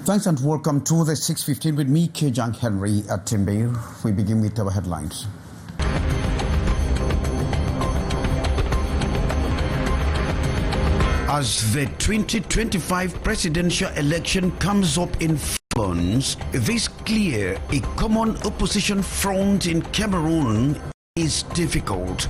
Thanks and welcome to the 6:15 with me, Kejang Henry at Timbe. We begin with our headlines. As the 2025 presidential election comes up in months, it is clear a common opposition front in Cameroon is difficult.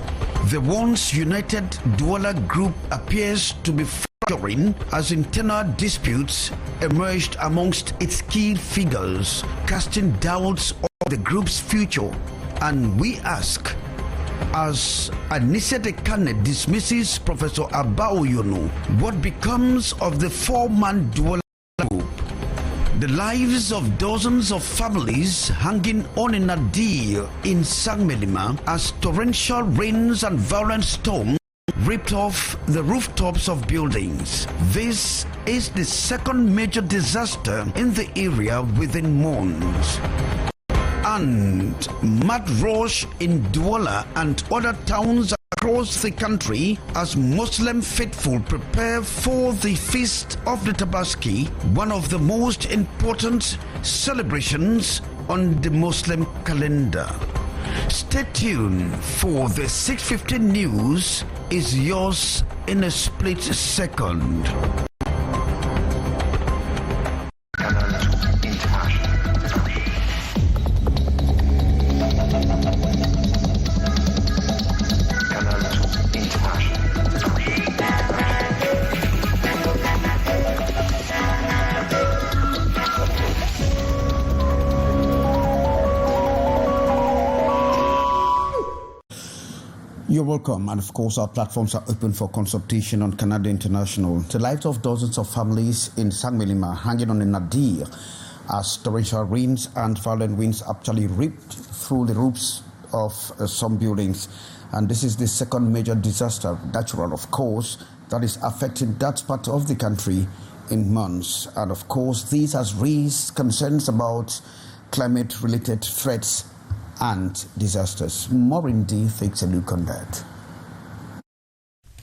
The once united Douala group appears to be fracturing as internal disputes emerged amongst its key figures, casting doubts on the group's future. And we ask, as Anissa Dekane dismisses Professor Abaoyono, what becomes of the four-man Douala group? The lives of dozens of families hanging on a nadir in Sangmelima as torrential rains and violent storms ripped off the rooftops of buildings. This is the second major disaster in the area within months. And mad rush in Douala and other towns across the country as Muslim faithful prepare for the feast of the Tabaski, one of the most important celebrations on the Muslim calendar. Stay tuned for the 6:15 news is yours in a split second. You're welcome, and of course our platforms are open for consultation on Canal International. The lives of dozens of families in Sangmelima hanging on a nadir as torrential rains and violent winds actually ripped through the roofs of some buildings. And this is the second major disaster, natural of course, that is affecting that part of the country in months. And of course this has raised concerns about climate-related threats and disasters. Morindi takes a look on that.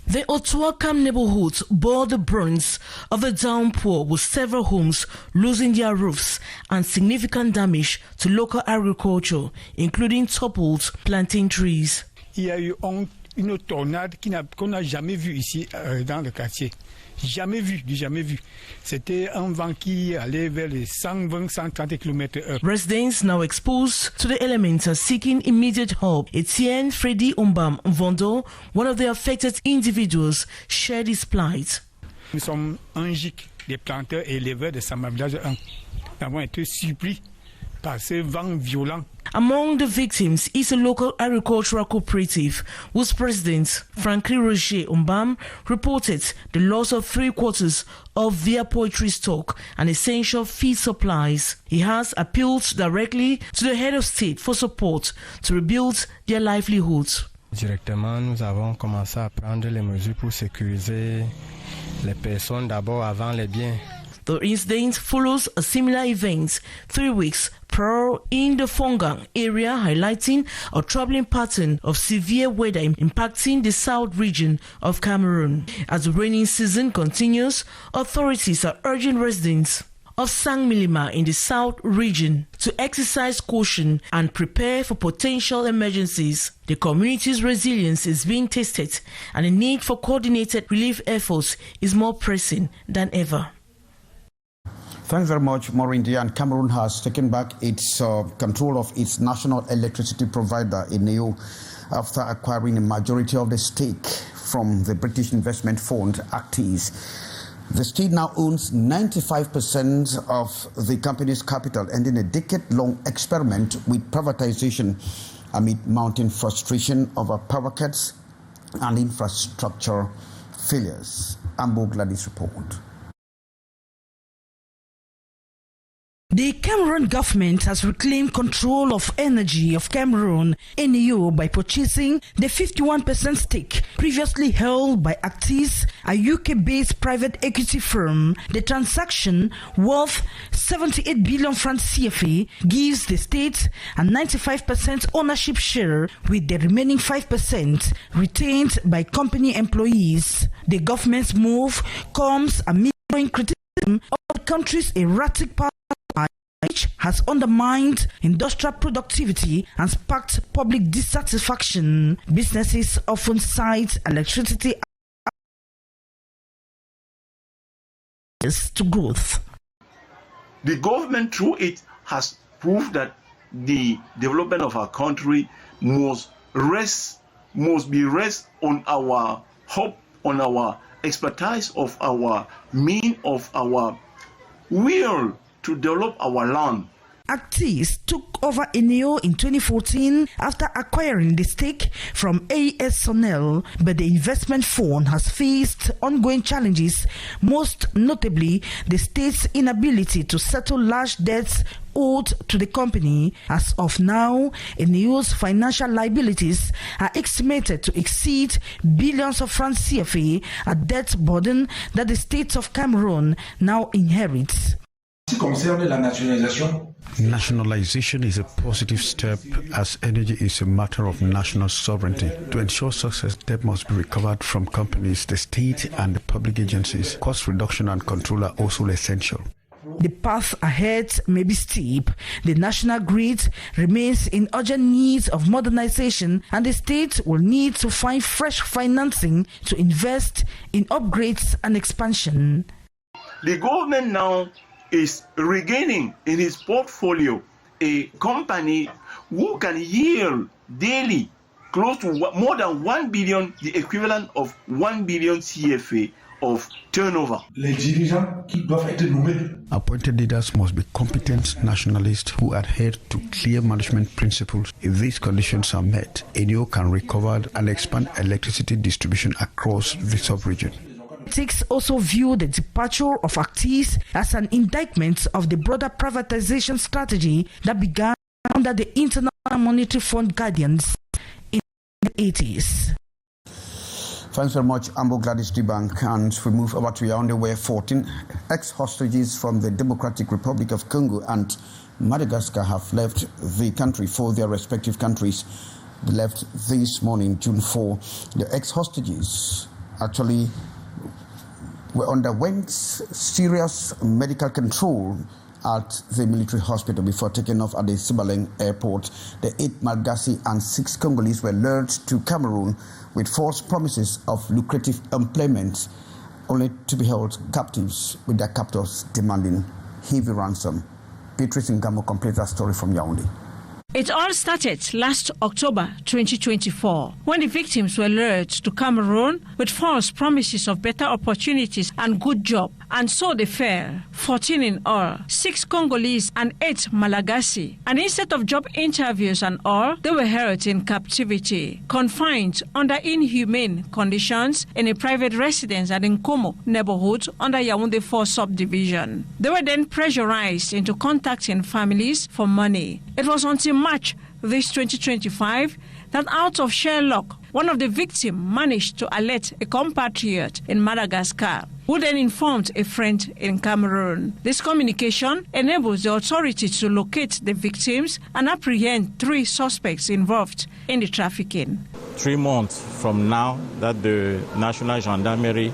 The Otuakam neighborhood bore the brunt of the downpour, with several homes losing their roofs and significant damage to local agriculture, including toppled plantain trees. Il y a eu une tornade qu'on n'a jamais vue ici dans le quartier. Jamais vu. C'était un vent qui allait vers les 120-130 km/h. Residents now exposed to the elements are seeking immediate help. Etienne Freddy Ombam Mvondo, one of the affected individuals, shared his plight. Nous sommes un GIC des planteurs et éleveurs de Samavillage 1. Nous avons été surpris par ce vent violent. Among the victims is a local agricultural cooperative whose president, Franklin Roger Ombam, reported the loss of 3/4 of their poultry stock and essential feed supplies. He has appealed directly to the head of state for support to rebuild their livelihoods. Directement, nous avons commencé à prendre les mesures pour sécuriser les personnes d'abord avant les biens. The incident follows a similar event 3 weeks prior in the Fongang area, highlighting a troubling pattern of severe weather impacting the south region of Cameroon. As the rainy season continues, authorities are urging residents of Sangmelima in the south region to exercise caution and prepare for potential emergencies. The community's resilience is being tested, and the need for coordinated relief efforts is more pressing than ever. Thanks very much, Morindi. And Cameroon has taken back its control of its national electricity provider, ENEO, after acquiring a majority of the stake from the British investment fund, Actis. The state now owns 95% of the company's capital, ending a decade-long experiment with privatization amid mounting frustration over power cuts and infrastructure failures. Ambo Gladys report. The Cameroon government has reclaimed control of energy of Cameroon, NEO, by purchasing the 51% stake previously held by Actis, a UK-based private equity firm. The transaction, worth 78 billion francs CFA, gives the state a 95% ownership share, with the remaining 5% retained by company employees. The government's move comes amid growing criticism of the country's erratic power supply, which has undermined industrial productivity and sparked public dissatisfaction. Businesses often cite electricity to growth. The government, through it, has proved that the development of our country must be rest on our hope, on our expertise of our mean of our will to develop our land. Actis took over Eneo in 2014 after acquiring the stake from AES Sonel, but the investment fund has faced ongoing challenges, most notably the state's inability to settle large debts owed to the company. As of now, Eneo's financial liabilities are estimated to exceed billions of francs CFA, a debt burden that the state of Cameroon now inherits. Nationalization is a positive step, as energy is a matter of national sovereignty. To ensure success, debt must be recovered from companies, the state and the public agencies. Cost reduction and control are also essential. The path ahead may be steep. The national grid remains in urgent need of modernization, and the state will need to find fresh financing to invest in upgrades and expansion. The government now is regaining in his portfolio a company who can yield daily close to more than 1 billion, the equivalent of 1 billion CFA of turnover. Appointed leaders must be competent nationalists who adhere to clear management principles. If these conditions are met, Eneo can recover and expand electricity distribution across the sub-region. Critics also view the departure of Actis as an indictment of the broader privatization strategy that began under the International Monetary Fund guidance in the 80s. Thanks very much, Ambo Gladys Dibank. And we move over to Yaoundé, where 14 ex-hostages from the Democratic Republic of Congo and Madagascar have left the country for their respective countries. They left this morning, June 4. The ex-hostages actually underwent serious medical control at the military hospital before taking off at the Sibaleng airport. The 8 Malagasy and 6 Congolese were lured to Cameroon with false promises of lucrative employment, only to be held captives with their captors demanding heavy ransom. Beatrice Ngamo completes that story from Yaoundé. It all started last October 2024 when the victims were lured to Cameroon with false promises of better opportunities and good job, and so they fell, 14 in all, 6 Congolese and 8 Malagasy. And instead of job interviews and all, they were held in captivity, confined under inhumane conditions in a private residence at Nkomo neighborhood under Yaoundé 4 subdivision. They were then pressurized into contacting families for money. It was until March this 2025 that out of sheer luck, one of the victims managed to alert a compatriot in Madagascar, who then informed a friend in Cameroon. This communication enables the authorities to locate the victims and apprehend 3 suspects involved in the trafficking. 3 months from now that the National Gendarmerie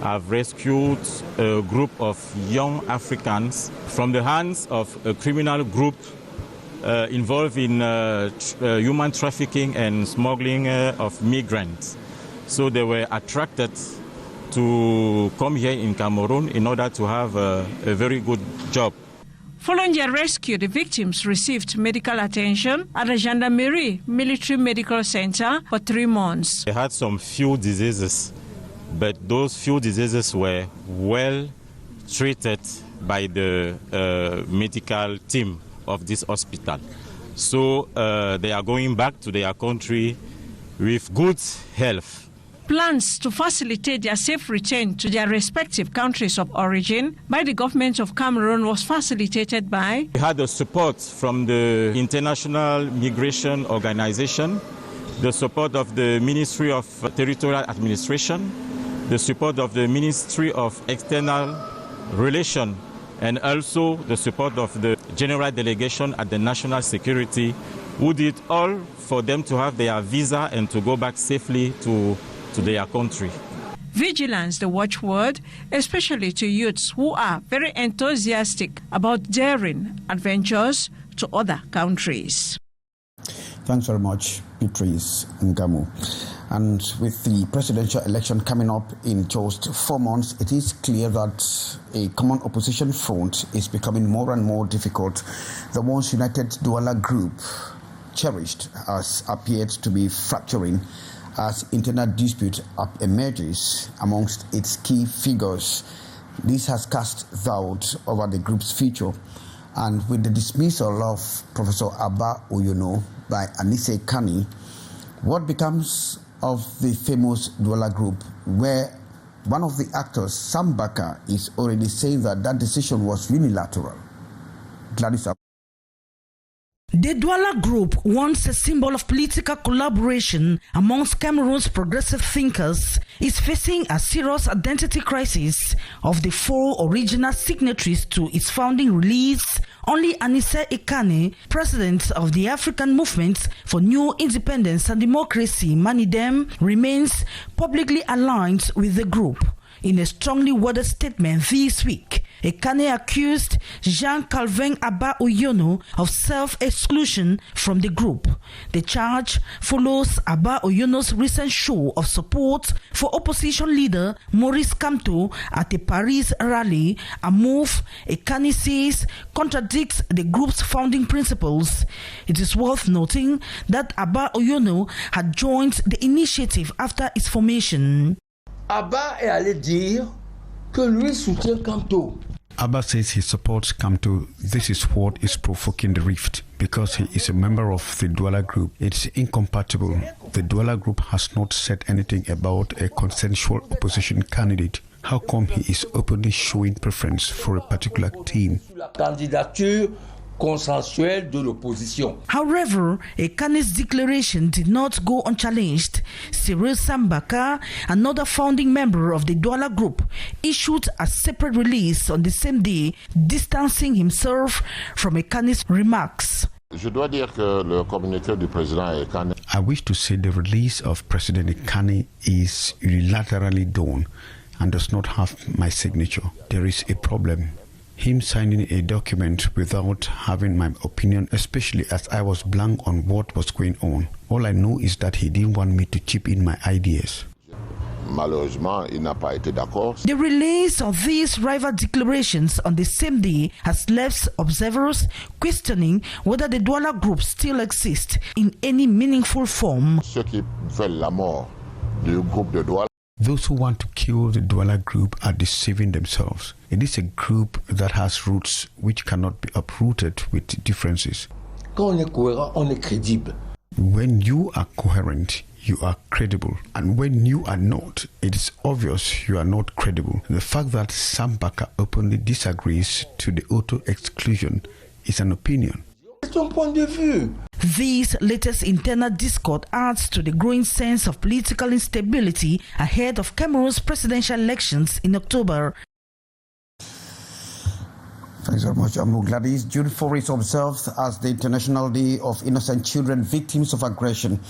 have rescued a group of young Africans from the hands of a criminal group involved in human trafficking and smuggling of migrants. So they were attracted to come here in Cameroon in order to have a very good job. Following their rescue, the victims received medical attention at the Gendarmerie Military Medical Center for 3 months. They had some few diseases, but those few diseases were well treated by the medical team of this hospital. So they are going back to their country with good health. Plans to facilitate their safe return to their respective countries of origin by the government of Cameroon was facilitated by... We had the support from the International Migration Organization, the support of the Ministry of Territorial Administration, the support of the Ministry of External Relations, and also the support of the General Delegation at the National Security, who did all for them to have their visa and to go back safely to their country. Vigilance, the watchword, especially to youths who are very enthusiastic about daring adventures to other countries. Thanks very much, Beatrice Ngamu. And with the presidential election coming up in just 4 months, it is clear that a common opposition front is becoming more and more difficult. The once united Douala group, cherished, has appeared to be fracturing as internal dispute emerges amongst its key figures. This has cast doubt over the group's future, and with the dismissal of Professor Abba Oyono by Anise Kani, what becomes of the famous Douala group, where one of the actors, Sam Baka, is already saying that that decision was unilateral? Gladys. The Douala group, once a symbol of political collaboration amongst Cameroon's progressive thinkers, is facing a serious identity crisis. Of the 4 original signatories to its founding release, only Anise Ekane, president of the African Movement for New Independence and Democracy, MANIDEM, remains publicly aligned with the group. In a strongly worded statement this week, Ekane accused Jean-Calvin Abba Oyono of self-exclusion from the group. The charge follows Abba Oyono's recent show of support for opposition leader Maurice Kamto at a Paris rally, a move Ekane says contradicts the group's founding principles. It is worth noting that Abba Oyono had joined the initiative after its formation. Abba est allé dire que lui soutient Kamto. Abba says he supports Kamto. This is what is provoking the rift, because he is a member of the Douala group. It's incompatible. The Douala group has not said anything about a consensual opposition candidate. How come he is openly showing preference for a particular team? La candidature consensuelle de l'opposition. However, Ekane's declaration did not go unchallenged. Cyril Sambaka, another founding member of the Douala group, issued a separate release on the same day, distancing himself from Ekane's remarks. Je dois dire que le communiqué du président Ekane. I wish to say the release of President Ekane is unilaterally done and does not have my signature. There is a problem. Him signing a document without having my opinion, especially as I was blank on what was going on. All I know is that he didn't want me to chip in my ideas. Malheureusement, il n'a pas été d'accord. The release of these rival declarations on the same day has left observers questioning whether the Douala group still exists in any meaningful form. Ceux qui veulent la mort du groupe de Douala. Those who want to kill the Douala group are deceiving themselves. It is a group that has roots which cannot be uprooted with differences. Quand on est cohérent, on est crédible. When you are coherent, you are credible. And when you are not, it is obvious you are not credible. The fact that Sam Baka openly disagrees to the auto-exclusion is an opinion. C'est un point de vue. This latest internal discord adds to the growing sense of political instability ahead of Cameroon's presidential elections in October. Thanks very much, Gladys. June 4 is observed as the International Day of Innocent Children Victims of Aggression,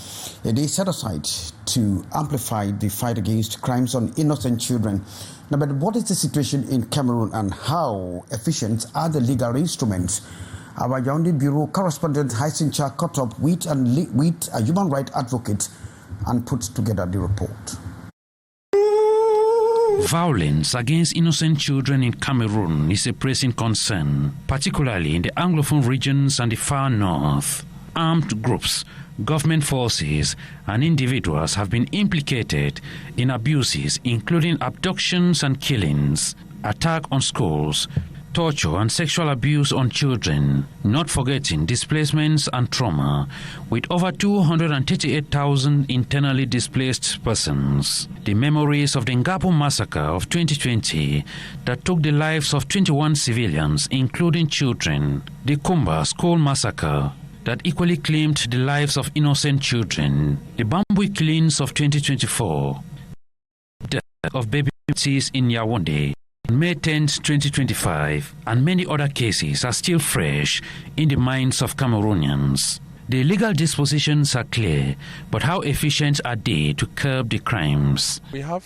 a day set aside to amplify the fight against crimes on innocent children. Now, but what is the situation in Cameroon and how efficient are the legal instruments? Our Yaoundé Bureau correspondent Haisincha caught up with a human rights advocate and put together the report. Violence against innocent children in Cameroon is a pressing concern, particularly in the Anglophone regions and the far north. Armed groups, government forces, and individuals have been implicated in abuses, including abductions and killings, attack on schools, torture and sexual abuse on children, not forgetting displacements and trauma, with over 238,000 internally displaced persons. The memories of the Ngapo massacre of 2020 that took the lives of 21 civilians, including children, the Kumba school massacre that equally claimed the lives of innocent children, the Bambui killings of 2024, death of baby in Yaoundé, May 10, 2025, and many other cases are still fresh in the minds of Cameroonians. The legal dispositions are clear, but how efficient are they to curb the crimes? We have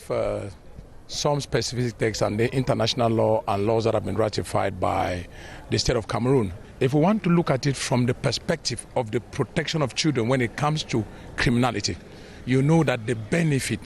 some specific texts and the international law and laws that have been ratified by the state of Cameroon. If we want to look at it from the perspective of the protection of children when it comes to criminality, you know that the benefit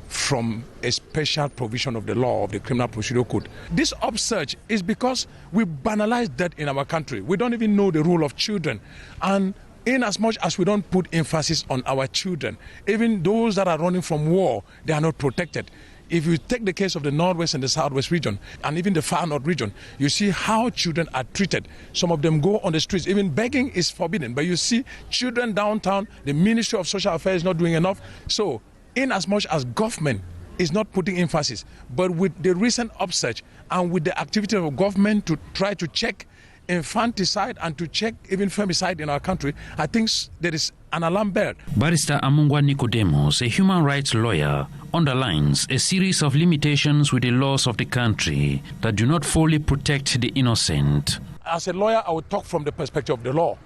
from a special provision of the law of the Criminal Procedure Code. This upsurge is because we banalize that in our country. We don't even know the role of children. And in as much as we don't put emphasis on our children, even those that are running from war, they are not protected. If you take the case of the Northwest and the Southwest region, and even the Far North region, you see how children are treated. Some of them go on the streets. Even begging is forbidden. But you see children downtown, the Ministry of Social Affairs is not doing enough. So, in as much as government is not putting emphasis, but with the recent upsurge and with the activity of government to try to check infanticide and to check even femicide in our country, I think there is an alarm bell. Barrister Amungwa Nicodemus, a human rights lawyer, underlines a series of limitations with the laws of the country that do not fully protect the innocent. As a lawyer, I would talk from the perspective of the law.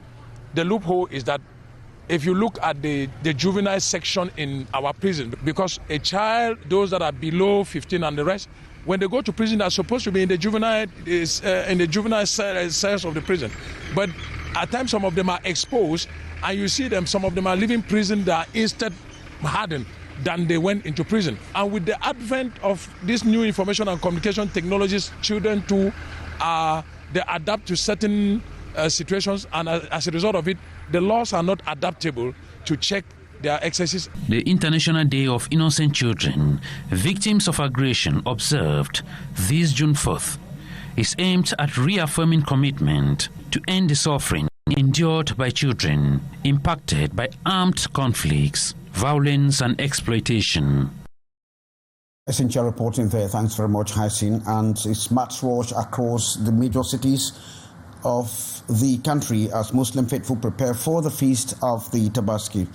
The loophole is that if you look at the juvenile section in our prison, because a child, those that are below 15 and the rest, when they go to prison, they're supposed to be in the juvenile cells of the prison. But at times, some of them are exposed, and you see them, some of them are leaving prison, they are instead hardened than they went into prison. And with the advent of this new information and communication technologies, children too, they adapt to certain situations, and as a result of it, the laws are not adaptable to check their excesses. The International Day of Innocent Children, Victims of Aggression, observed this June 4th, is aimed at reaffirming commitment to end the suffering endured by children impacted by armed conflicts, violence and exploitation. Essential reporting there. Thanks very much, Hyacinth. And it's March Watch across the major cities of the country as Muslim faithful prepare for the feast of the Tabaski,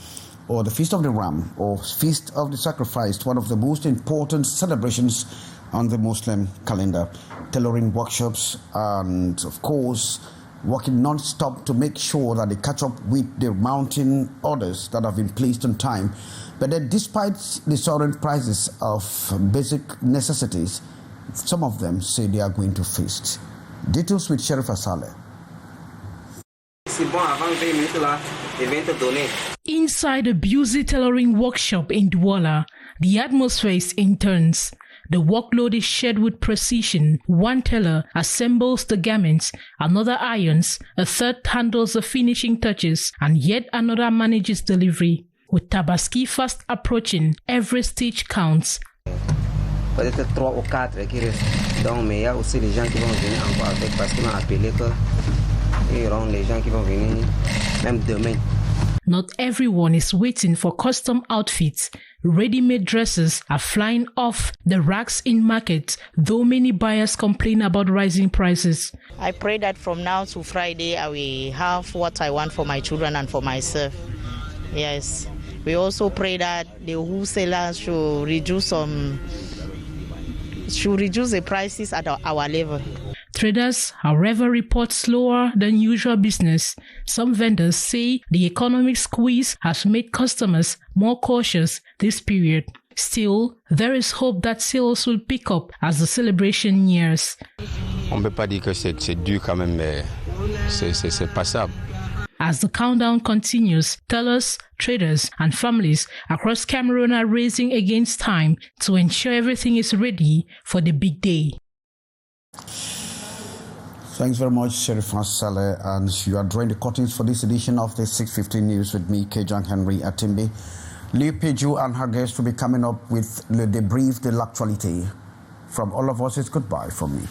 or the Feast of the Ram, or Feast of the Sacrifice, one of the most important celebrations on the Muslim calendar. Tailoring workshops and, of course, working non-stop to make sure that they catch up with the mounting orders that have been placed on time. But then, despite the soaring prices of basic necessities, some of them say they are going to feast. Details with Sheriff Asale. Inside a busy tailoring workshop in Douala, the atmosphere is intense. The workload is shared with precision. One tailor assembles the garments, another irons, a third handles the finishing touches, and yet another manages delivery. With Tabaski fast approaching, every stitch counts. Peut-être 3 ou 4 qui restent. Donc, mais il y a aussi les gens qui vont venir encore avec parce qu'ils m'ont appelé que il y aura les gens qui vont venir même demain. Not everyone is waiting for custom outfits. Ready-made dresses are flying off the racks in markets, though many buyers complain about rising prices. I pray that from now to Friday, I will have what I want for my children and for myself. Yes. We also pray that the wholesalers should reduce the prices at our level. Traders, however, report slower than usual business. Some vendors say the economic squeeze has made customers more cautious this period. Still, there is hope that sales will pick up as the celebration nears. On ne peut pas dire que c'est dur quand même, mais c'est passable. As the countdown continues, tellers, traders, and families across Cameroon are racing against time to ensure everything is ready for the big day. Thanks very much, Sheriff Asale, and you are drawing the curtains for this edition of the 6:15 News with me, Kejang Henry Atimbe. Liu Peju and her guests will be coming up with Le Débrief de l'Actualité. From all of us, it's goodbye from me.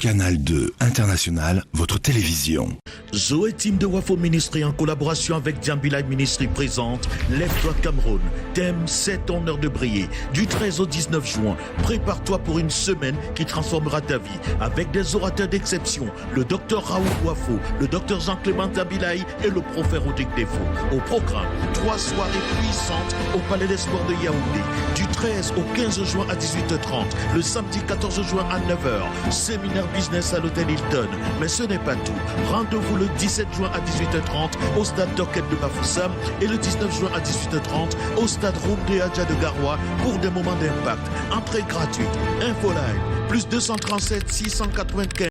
Canal 2 International, votre télévision. Zoé Team de Wafo Ministry en collaboration avec Djambilai Ministry présente Lève-toi Cameroun. Thème 7 honneurs de briller. Du 13 au 19 juin, prépare-toi pour une semaine qui transformera ta vie. Avec des orateurs d'exception, le docteur Raoul Wafo, le docteur Jean-Clément Djambilai et le prophète Rodrigue Defo. Au programme, 3 soirées puissantes au Palais des Sports de Yaoundé. Du 13 au 15 juin à 18h30. Le samedi 14 juin à 9h. Séminaire business à l'hôtel Hilton. Mais ce n'est pas tout. Rendez-vous le 17 juin à 18h30 au stade Docket de Bafoussam et le 19 juin à 18h30 au stade Roumdé Adja de Garoua pour des moments d'impact. Entrée gratuite. Info live. Plus 237 695.